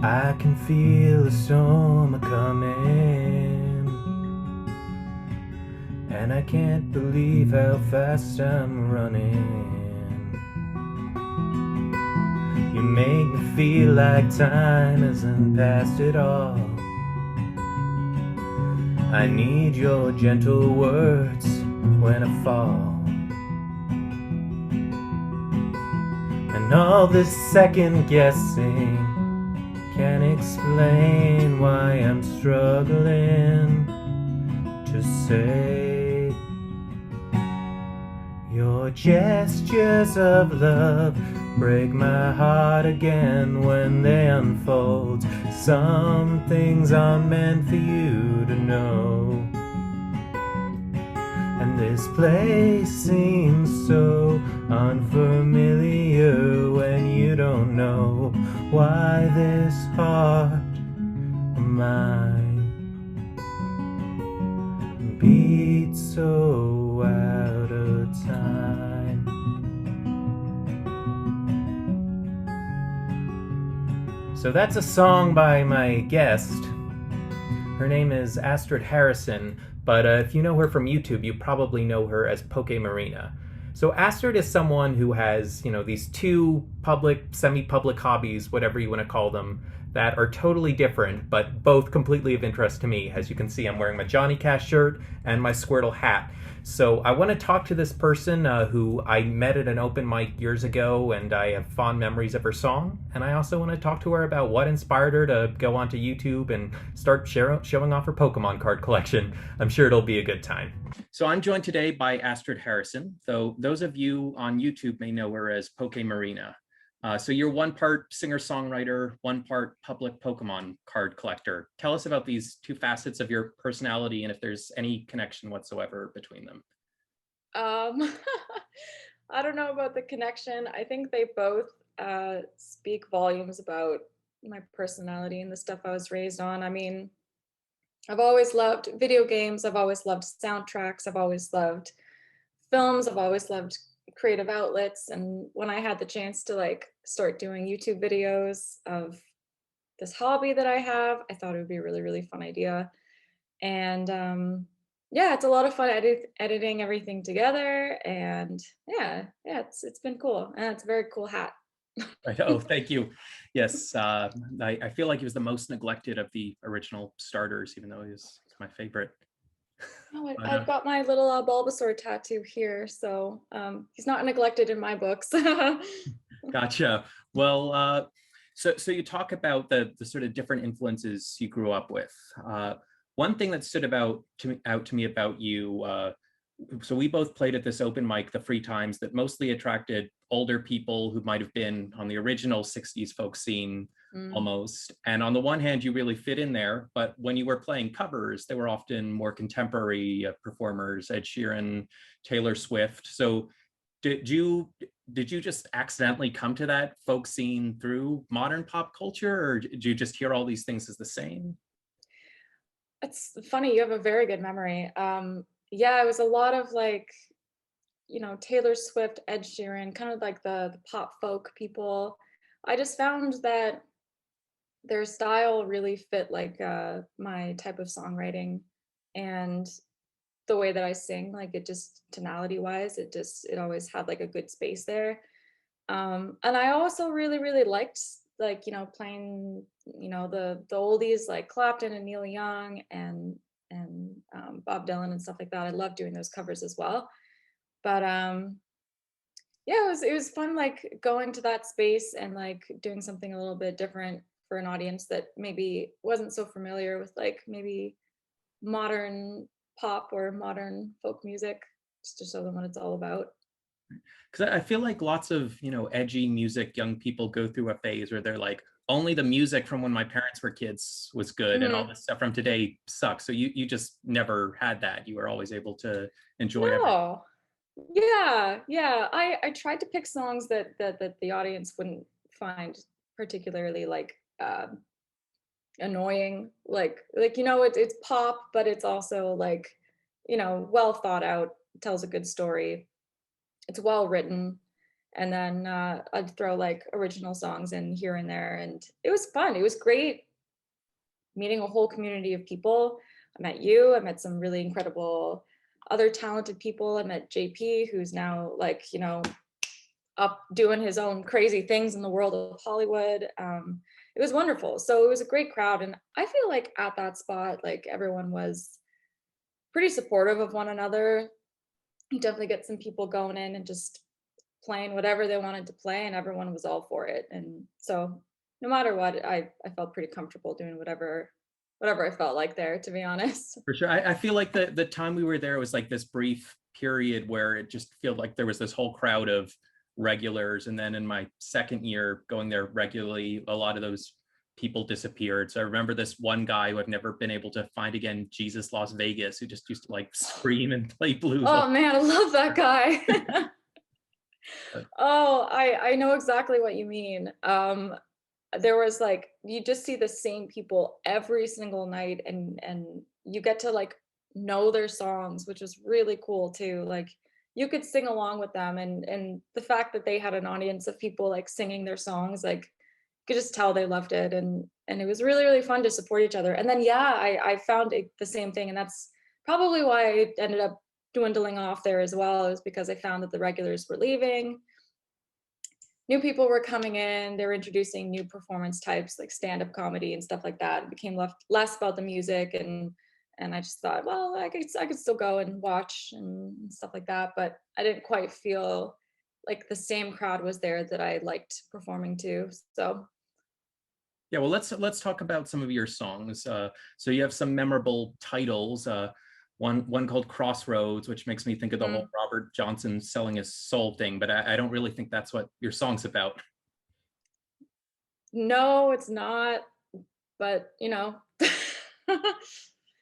I can feel the storm a-coming, and I can't believe how fast I'm running. You make me feel like time hasn't passed at all. I need your gentle words when I fall. And all this second guessing can't explain why I'm struggling to say. Your gestures of love break my heart again when they unfold. Some things aren't meant for you to know. And this place seems so unfamiliar when you don't know why this heart of mine beats so out of time. So that's a song by my guest. Her name is Astrid Harrison, but if you know her from YouTube, you probably know her as PokeMarina. So Astrid is someone who has, these two public, semi-public hobbies, whatever you want to call them, that are totally different, but both completely of interest to me. As you can see, I'm wearing my Johnny Cash shirt and my Squirtle hat. So I want to talk to this person who I met at an open mic years ago, and I have fond memories of her song. And I also want to talk to her about what inspired her to go onto YouTube and start showing off her Pokemon card collection. I'm sure it'll be a good time. So I'm joined today by Astrid Harrison, though those of you on YouTube may know her as PokeMarina. So you're one part singer-songwriter, one part public Pokemon card collector. Tell us about these two facets of your personality and if there's any connection whatsoever between them. I don't know about the connection. I think they both speak volumes about my personality and the stuff I was raised on. I mean, I've always loved video games. I've always loved soundtracks. I've always loved films. I've always loved creative outlets. And when I had the chance to start doing YouTube videos of this hobby that I have, I thought it would be a really, really fun idea. And yeah, it's a lot of fun editing everything together. And yeah, it's been cool. And it's a very cool hat. Right. Oh, thank you. Yes, I feel like he was the most neglected of the original starters, even though he was my favorite. Oh, But, I've got my little Bulbasaur tattoo here, so he's not neglected in my books. gotcha. Well, so you talk about the sort of different influences you grew up with. One thing that stood out to me about you. So we both played at this open mic, the Free Times, that mostly attracted older people who might have been on the original 60s folk scene almost. And on the one hand, you really fit in there, but when you were playing covers, they were often more contemporary performers, Ed Sheeran, Taylor Swift. So did you just accidentally come to that folk scene through modern pop culture, or did you just hear all these things as the same? It's funny, you have a very good memory. Yeah, it was a lot of Taylor Swift, Ed Sheeran, kind of like the pop folk people. I just found that their style really fit my type of songwriting and the way that I sing, like it just tonality wise, it always had like a good space there. And I also really, really liked playing, the oldies like Clapton and Neil Young and Bob Dylan and stuff like that. I love doing those covers as well. But yeah, it was fun like going to that space and like doing something a little bit different for an audience that maybe wasn't so familiar with like maybe modern pop or modern folk music, just to show them what it's all about. Because I feel like lots of edgy music young people go through a phase where they're like, only the music from when my parents were kids was good and all Mhm. this stuff from today sucks. So you just never had that. You were always able to enjoy everything. No. Yeah, yeah. I tried to pick songs that the audience wouldn't find particularly annoying. It's pop, but it's also well thought out, tells a good story. It's well written. And then I'd throw like original songs in here and there, and it was fun. It was great meeting a whole community of people. I met you, I met some really incredible other talented people. I met JP, who's now like, up doing his own crazy things in the world of Hollywood. It was wonderful. So it was a great crowd. And I feel like at that spot, like everyone was pretty supportive of one another. You definitely get some people going in and just playing whatever they wanted to play, and everyone was all for it. And so no matter what, I felt pretty comfortable doing whatever I felt like there, to be honest. For sure. I feel like the time we were there was like this brief period where it just felt like there was this whole crowd of regulars. And then in my second year going there regularly, a lot of those people disappeared. So I remember this one guy who I've never been able to find again, Jesus Las Vegas, who just used to like scream and play blues. Oh man, I love that guy. Oh, I know exactly what you mean. There was like, you just see the same people every single night, and you get to like know their songs, which is really cool too. Like you could sing along with them, and the fact that they had an audience of people like singing their songs, like you could just tell they loved it, and it was really really fun to support each other. And then yeah, I found the same thing, and that's probably why I ended up dwindling off there as well, is because I found that the regulars were leaving, new people were coming in, they were introducing new performance types like stand-up comedy and stuff like that. It became less about the music, and I just thought, well, I could still go and watch and stuff like that, but I didn't quite feel like the same crowd was there that I liked performing to. So Yeah, well, let's talk about some of your songs. So you have some memorable titles. One called Crossroads, which makes me think of the whole Robert Johnson selling his soul thing, but I don't really think that's what your song's about. no, it's not, but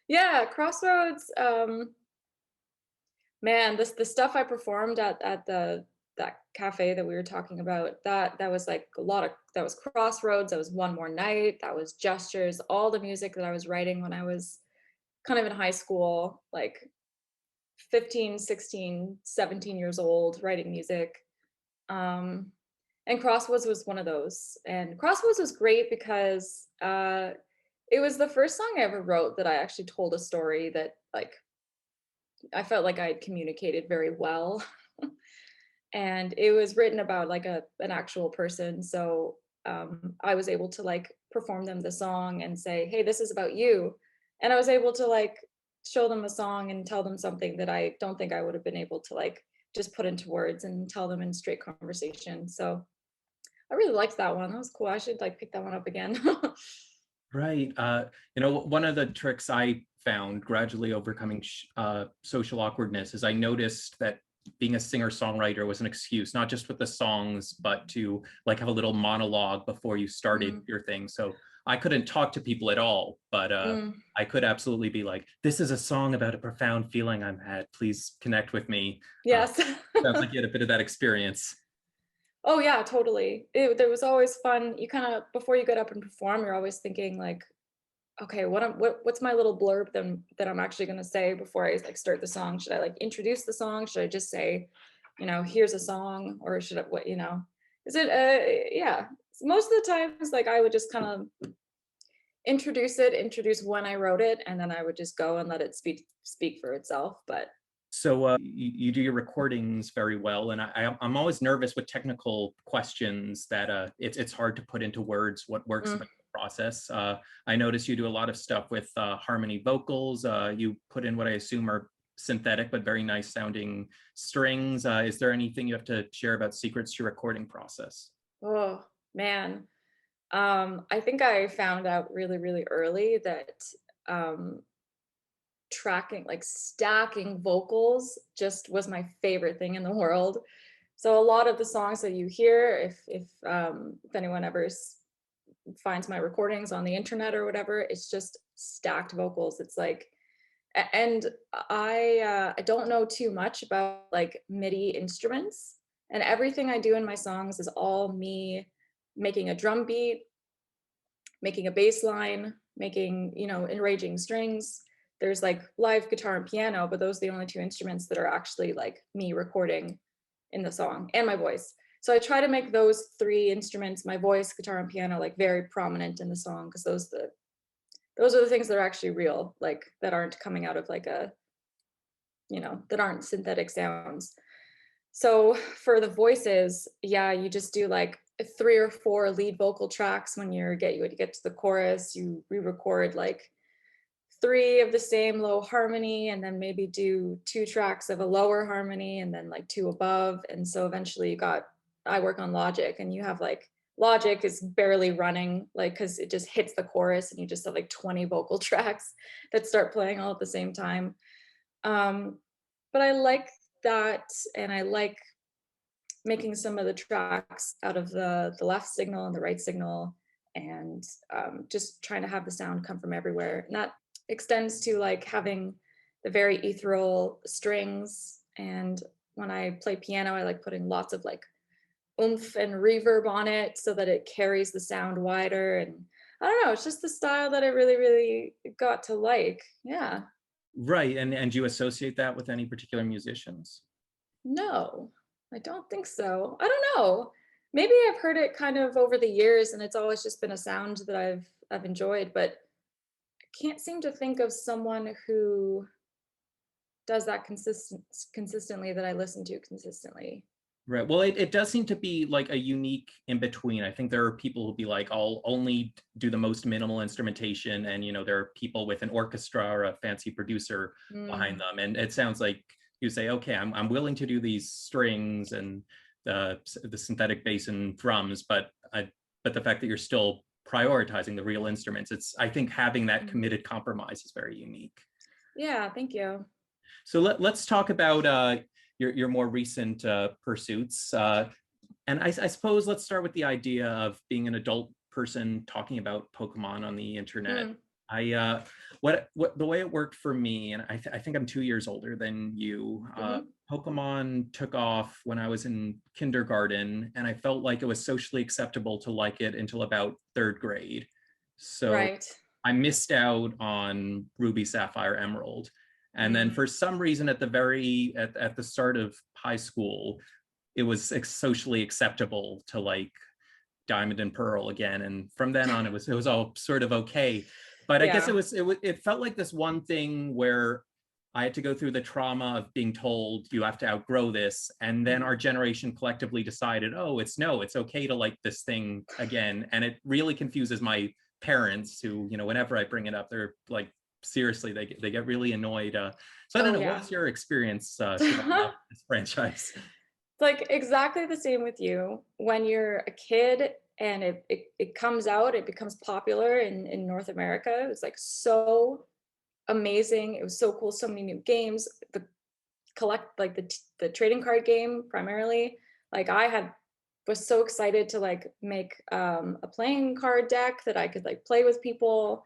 yeah, Crossroads. Man, the stuff I performed at that cafe that we were talking about, that was like a lot of, that was Crossroads, that was One More Night, that was Gestures, all the music that I was writing when I was kind of in high school, like 15, 16, 17 years old, writing music. Um, and Crossroads was one of those. And Crossroads was great because it was the first song I ever wrote that I actually told a story that like I felt like I had communicated very well. And it was written about like an actual person. So I was able to like perform them the song and say, hey, this is about you. And I was able to like show them a song and tell them something that I don't think I would have been able to like just put into words and tell them in straight conversation. So I really liked that one. That was cool. I should like pick that one up again. Right. One of the tricks I found gradually overcoming social awkwardness is I noticed that being a singer-songwriter was an excuse, not just with the songs, but to like have a little monologue before you started your thing. So I couldn't talk to people at all, but I could absolutely be like, this is a song about a profound feeling I'm had. Please connect with me. Yes. Sounds like you had a bit of that experience. Oh yeah, totally. There was always fun. You kind of, before you get up and perform, you're always thinking like, okay, what's my little blurb that I'm actually gonna say before I like start the song? Should I like introduce the song? Should I just say, here's a song, or should I Is it yeah. Most of the times, like I would just kind of introduce when I wrote it, and then I would just go and let it speak for itself. But So you do your recordings very well, and I'm always nervous with technical questions that it's hard to put into words what works about the process. I notice you do a lot of stuff with harmony vocals. You put in what I assume are synthetic but very nice sounding strings. Is there anything you have to share about secrets to your recording process? oh man, I think I found out really really early that um, tracking, like stacking vocals just was my favorite thing in the world. So a lot of the songs that you hear, if anyone ever finds my recordings on the internet or whatever, it's just stacked vocals. It's like, and I don't know too much about like MIDI instruments, and everything I do in my songs is all me making a drum beat, making a bass line, making, enraging strings. There's like live guitar and piano, but those are the only two instruments that are actually like me recording in the song, and my voice. So I try to make those three instruments, my voice, guitar, and piano, like very prominent in the song because those are the things that are actually real, like that aren't coming out of like a, that aren't synthetic sounds. So for the voices, yeah, you just do like three or four lead vocal tracks when when you get to the chorus, you re-record like three of the same low harmony and then maybe do two tracks of a lower harmony and then like two above. And so eventually I work on Logic and you have like Logic is barely running, like because it just hits the chorus and you just have like 20 vocal tracks that start playing all at the same time. Um, but I like that, and I like making some of the tracks out of the left signal and the right signal, and just trying to have the sound come from everywhere. And that extends to like having the very ethereal strings. And when I play piano, I like putting lots of like oomph and reverb on it so that it carries the sound wider. And I don't know, it's just the style that I really, really got to like. Yeah. Right. And do you associate that with any particular musicians? No, I don't think so. I don't know. Maybe I've heard it kind of over the years and it's always just been a sound that I've enjoyed, but I can't seem to think of someone who does that consistently that I listen to consistently. Right. Well, it does seem to be like a unique in between. I think there are people who'll be like, I'll only do the most minimal instrumentation. And, there are people with an orchestra or a fancy producer behind Mm, them. And it sounds like you say, okay, I'm willing to do these strings and the synthetic bass and drums, but the fact that you're still prioritizing the real instruments, I think having that mm. committed compromise is very unique. Yeah, thank you. So let's talk about your more recent pursuits. And I suppose let's start with the idea of being an adult person talking about Pokemon on the internet. Mm, I what the way it worked for me, and I think I'm 2 years older than you. hmm. Pokemon took off when I was in kindergarten, and I felt like it was socially acceptable to like it until about third grade. So Right. I missed out on Ruby, Sapphire, Emerald. And then Mm. for some reason at the start of high school, it was socially acceptable to like Diamond and Pearl again. And from then on it was all sort of okay. But I guess Yeah. it felt like this one thing where I had to go through the trauma of being told you have to outgrow this. And then Mm. our generation collectively decided, oh, it's okay to like this thing again. And it really confuses my parents who, whenever I bring it up, they're like, seriously, they get really annoyed. So I don't Oh know, what yeah. was your experience growing up with this franchise? Like exactly the same with you. When you're a kid and it comes out, it becomes popular in North America. It was like so amazing. It was so cool. So many new games. The collect like the trading card game primarily. Like was so excited to like make a playing card deck that I could like play with people.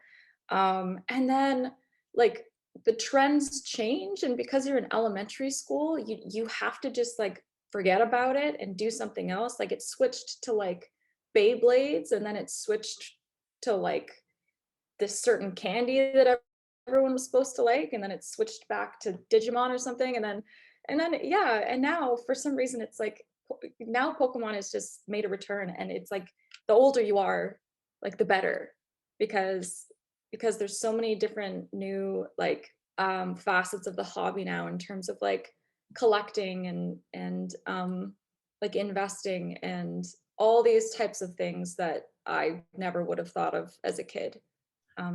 And then like the trends change, and because you're in elementary school, you have to just like forget about it and do something else. Like it switched to like Beyblades, and then it switched to like this certain candy that everyone was supposed to like, and then it switched back to Digimon or something, and then yeah, and now for some reason it's like now Pokemon has just made a return, and it's like the older you are, like the better, because there's so many different new like facets of the hobby now in terms of like collecting and like investing and all these types of things that I never would have thought of as a kid. Yeah.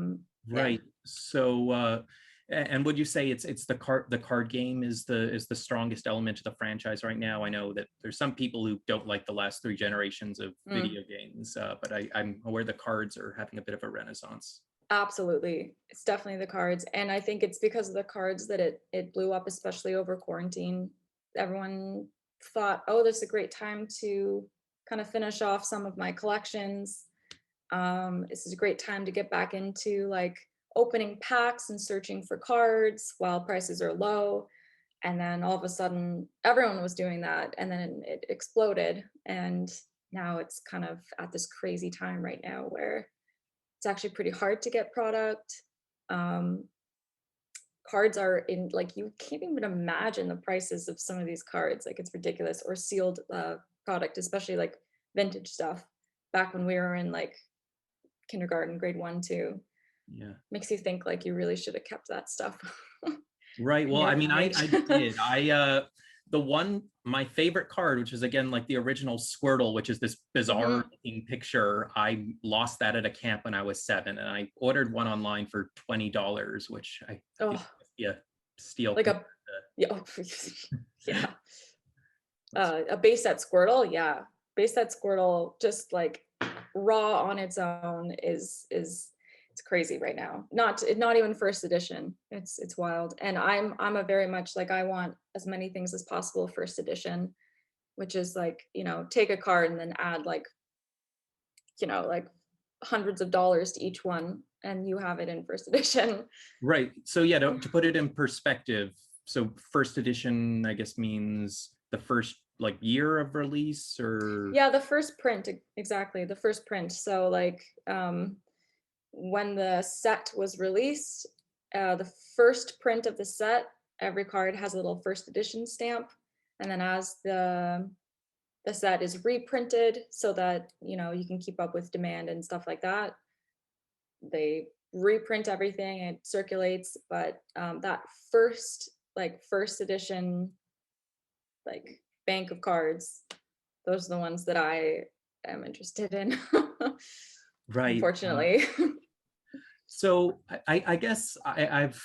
Right. So, and would you say it's the card game is the strongest element of the franchise right now? I know that there's some people who don't like the last three generations of Mm, video games, but I'm aware the cards are having a bit of a renaissance. absolutely. It's definitely the cards. And I think it's because of the cards that it blew up, especially over quarantine. Everyone thought, oh, this is a great time to kind of finish off some of my collections. This is a great time to get back into like opening packs and searching for cards while prices are low. And then all of a sudden, everyone was doing that, and then it exploded. And now it's kind of at this crazy time right now where it's actually pretty hard to get product. Um, Cards are in like you can't even imagine the prices of some of these cards. Like it's ridiculous. Or sealed product, especially like vintage stuff back when we were in like kindergarten, grade 1, 2. Yeah. Makes you think like you really should have kept that stuff Right. in Well, your I mean, cage. I did. The one, my favorite card, which is again like the original Squirtle, which is this bizarre Hmm. looking picture. I lost that at a camp when I was 7, and I ordered one online for $20, which I feel Oh, must be a steal like compared a yeah, oh, yeah. A base set Squirtle, yeah. Base set Squirtle, just like raw on its own is it's crazy right now. Not even first edition. It's wild. And I'm a very much like I want as many things as possible first edition, which is like, take a card and then add like, like hundreds of dollars to each one and you have it in first edition. Right. So yeah, to put it in perspective, so first edition, I guess, means the first like year of release, or Yeah, the first print, exactly. The first print. So like when the set was released, the first print of the set, every card has a little first edition stamp. And then as the set is reprinted so that you can keep up with demand and stuff like that, they reprint everything, it circulates. But that first edition like bank of cards, those are the ones that I am interested in. right. Unfortunately. So I guess I've,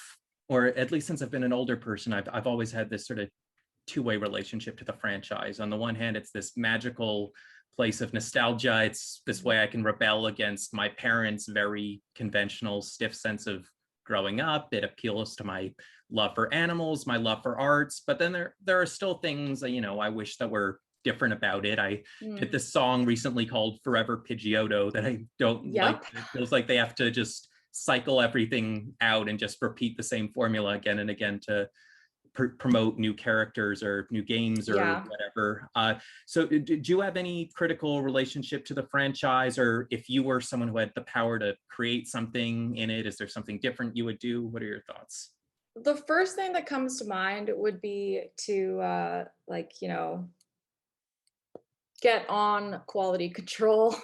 or at least since I've been an older person, I've always had this sort of two-way relationship to the franchise. On the one hand, it's this magical place of nostalgia. It's this way I can rebel against my parents' very conventional, stiff sense of growing up. It appeals to my love for animals, my love for arts. But then there are still things that, I wish that were different about it. I did Mm. this song recently called Forever Pidgeotto that I don't like. Yep. It feels like they have to just cycle everything out and just repeat the same formula again and again to promote new characters or new games or Yeah. whatever. So do you have any critical relationship to the franchise, or if you were someone who had the power to create something in it, is there something different you would do? What are your thoughts? The first thing that comes to mind would be to get on quality control.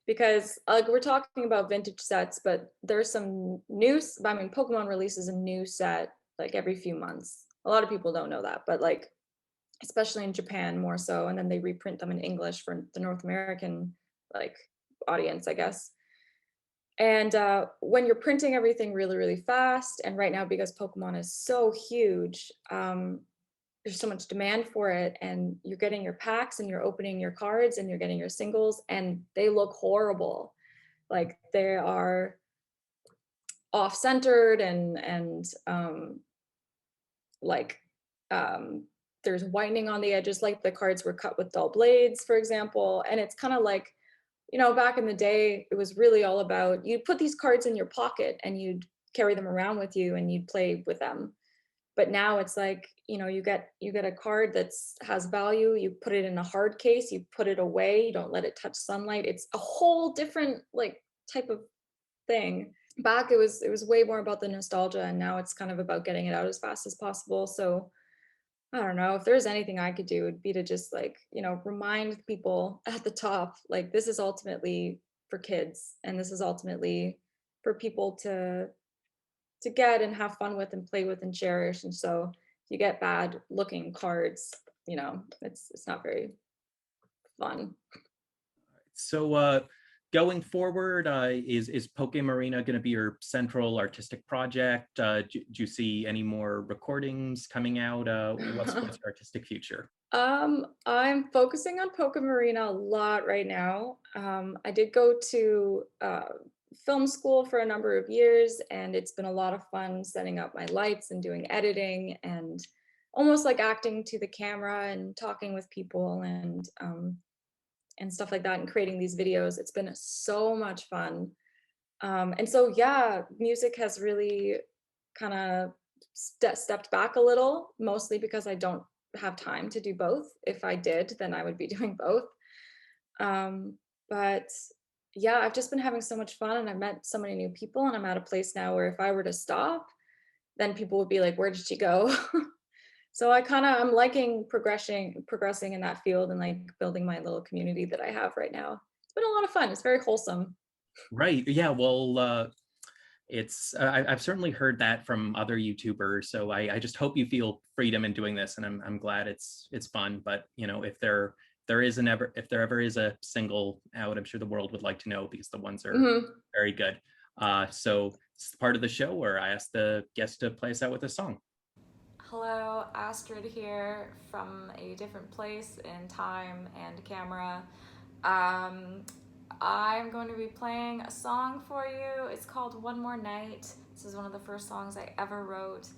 Because like we're talking about vintage sets, but there's some new, I mean, Pokemon releases a new set like every few months. A lot of people don't know that, but like especially in Japan more so, and then they reprint them in English for the North American like audience, I guess. And when you're printing everything really, really fast, and right now because Pokemon is so huge, there's so much demand for it, and you're getting your packs and you're opening your cards and you're getting your singles, and they look horrible. Like they are off-centered and like um, there's whitening on the edges, like the cards were cut with dull blades, for example. And it's kind of like, back in the day, it was really all about you'd put these cards in your pocket and you'd carry them around with you and you'd play with them. But now it's like, you get a card that's has value, you put it in a hard case, you put it away, you don't let it touch sunlight. It's a whole different like type of thing. Back it was way more about the nostalgia, and now it's kind of about getting it out as fast as possible. So I don't know, if there's anything I could do, it'd be to just like, remind people at the top, like this is ultimately for kids and this is ultimately for people to get and have fun with and play with and cherish. And so if you get bad looking cards, it's not very fun. So going forward, is PokeMarina going to be your central artistic project? Do you see any more recordings coming out? What's your artistic future? I'm focusing on PokeMarina a lot right now. I did go to film school for a number of years, and it's been a lot of fun setting up my lights and doing editing and almost like acting to the camera and talking with people and stuff like that and creating these videos. It's been so much fun. And so, yeah, music has really kind of stepped back a little, mostly because I don't have time to do both. If I did, then I would be doing both. But yeah, I've just been having so much fun and I've met so many new people, and I'm at a place now where if I were to stop, then people would be like, where did she go? So I'm liking progressing in that field and like building my little community that I have right now. It's been a lot of fun. It's very wholesome. Right. Yeah. Well, I've certainly heard that from other YouTubers. So I just hope you feel freedom in doing this, and I'm glad it's fun. But if if there ever is a single out, I'm sure the world would like to know, because the ones are very good. So it's part of the show where I ask the guest to play us out with a song. Hello, Astrid here from a different place in time and camera. I'm going to be playing a song for you. It's called One More Night. This is one of the first songs I ever wrote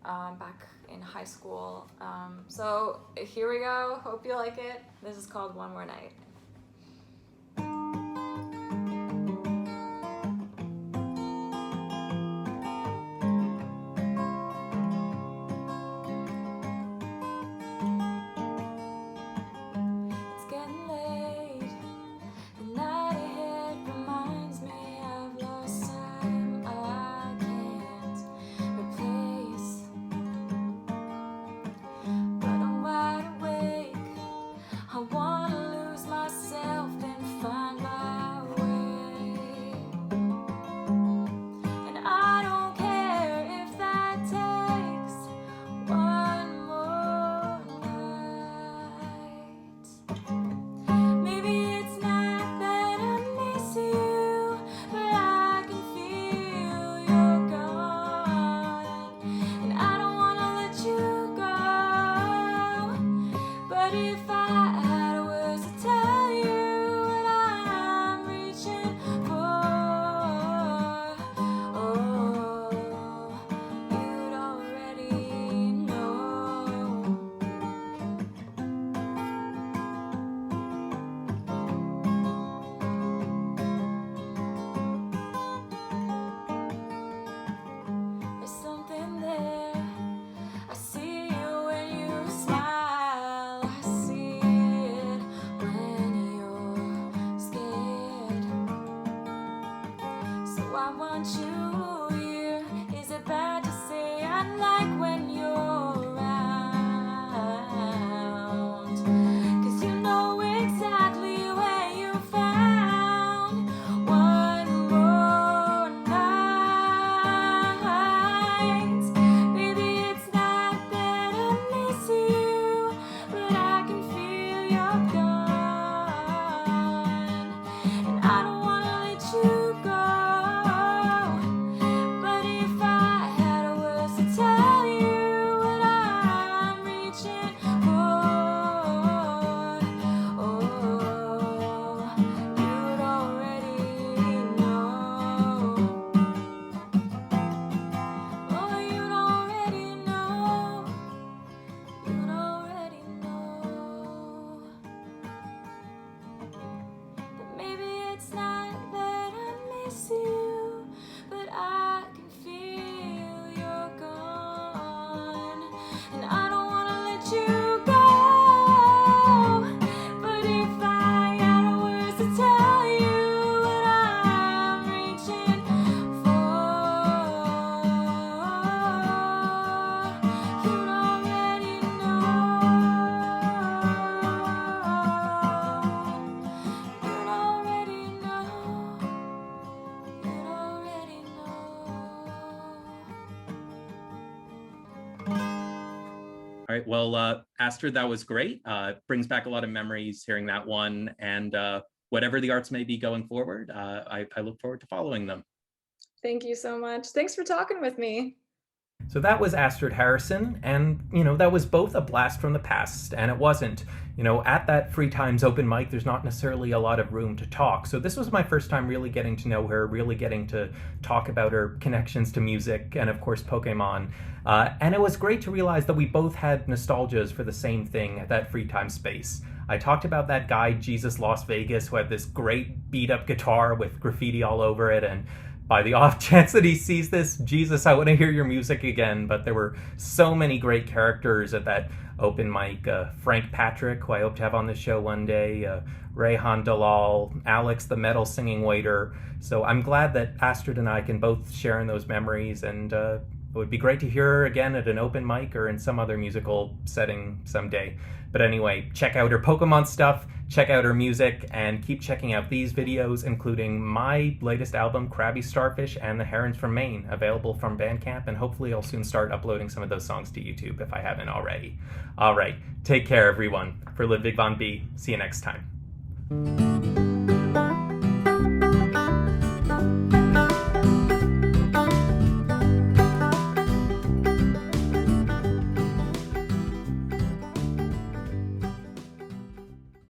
back in high school. So here we go. Hope you like it. This is called One More Night. All right. Well, Astrid, that was great. Brings back a lot of memories hearing that one. And whatever the arts may be going forward, I look forward to following them. Thank you so much. Thanks for talking with me. So that was Astrid Harrison, and, that was both a blast from the past, and it wasn't. At that Free Times open mic, there's not necessarily a lot of room to talk. So this was my first time really getting to know her, really getting to talk about her connections to music, and of course Pokemon. And it was great to realize that we both had nostalgias for the same thing at that Free Time space. I talked about that guy, Jesus Las Vegas, who had this great beat-up guitar with graffiti all over it, and by the off chance that he sees this, Jesus, I want to hear your music again. But there were so many great characters at that open mic. Frank Patrick, who I hope to have on the show one day, Rayhan Dalal, Alex, the metal singing waiter. So I'm glad that Astrid and I can both share in those memories. And It would be great to hear her again at an open mic or in some other musical setting someday. But anyway, check out her Pokemon stuff, check out her music, and keep checking out these videos, including my latest album, Krabby Starfish, and The Herons from Maine, available from Bandcamp, and hopefully I'll soon start uploading some of those songs to YouTube if I haven't already. All right, take care, everyone. For Ludwig von B, see you next time.